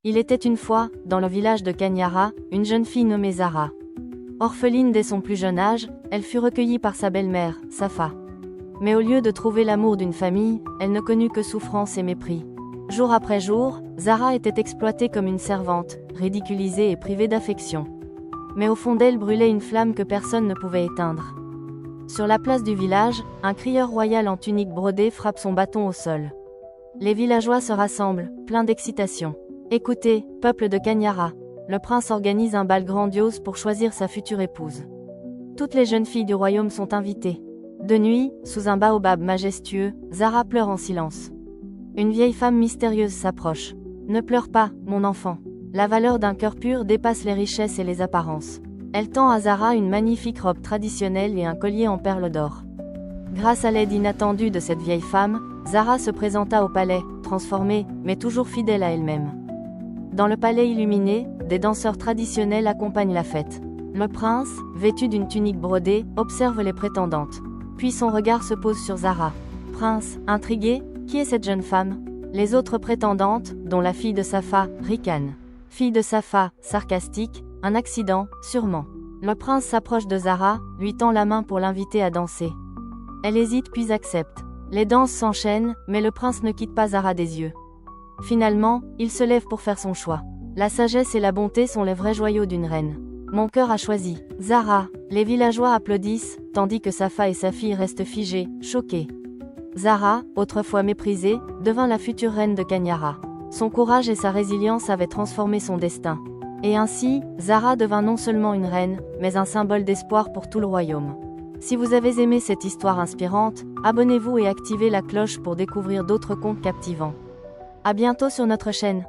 Il était une fois, dans le village de Kanyara, une jeune fille nommée Zara. Orpheline dès son plus jeune âge, elle fut recueillie par sa belle-mère, Safa. Mais au lieu de trouver l'amour d'une famille, elle ne connut que souffrance et mépris. Jour après jour, Zara était exploitée comme une servante, ridiculisée et privée d'affection. Mais au fond d'elle brûlait une flamme que personne ne pouvait éteindre. Sur la place du village, un crieur royal en tunique brodée frappe son bâton au sol. Les villageois se rassemblent, pleins d'excitation. Écoutez, peuple de Kanyara, le prince organise un bal grandiose pour choisir sa future épouse. Toutes les jeunes filles du royaume sont invitées. De nuit, sous un baobab majestueux, Zara pleure en silence. Une vieille femme mystérieuse s'approche. Ne pleure pas, mon enfant. La valeur d'un cœur pur dépasse les richesses et les apparences. Elle tend à Zara une magnifique robe traditionnelle et un collier en perles d'or. Grâce à l'aide inattendue de cette vieille femme, Zara se présenta au palais, transformée, mais toujours fidèle à elle-même. Dans le palais illuminé, des danseurs traditionnels accompagnent la fête. Le prince, vêtu d'une tunique brodée, observe les prétendantes. Puis son regard se pose sur Zara. Prince, intrigué, qui est cette jeune femme? Les autres prétendantes, dont la fille de Safa, ricanent. Fille de Safa, sarcastique, un accident, sûrement. Le prince s'approche de Zara, lui tend la main pour l'inviter à danser. Elle hésite puis accepte. Les danses s'enchaînent, mais le prince ne quitte pas Zara des yeux. Finalement, il se lève pour faire son choix. La sagesse et la bonté sont les vrais joyaux d'une reine. Mon cœur a choisi Zara. Les villageois applaudissent, tandis que Safa et sa fille restent figées, choquées. Zara, autrefois méprisée, devint la future reine de Kanyara. Son courage et sa résilience avaient transformé son destin. Et ainsi, Zara devint non seulement une reine, mais un symbole d'espoir pour tout le royaume. Si vous avez aimé cette histoire inspirante, abonnez-vous et activez la cloche pour découvrir d'autres contes captivants. À bientôt sur notre chaîne.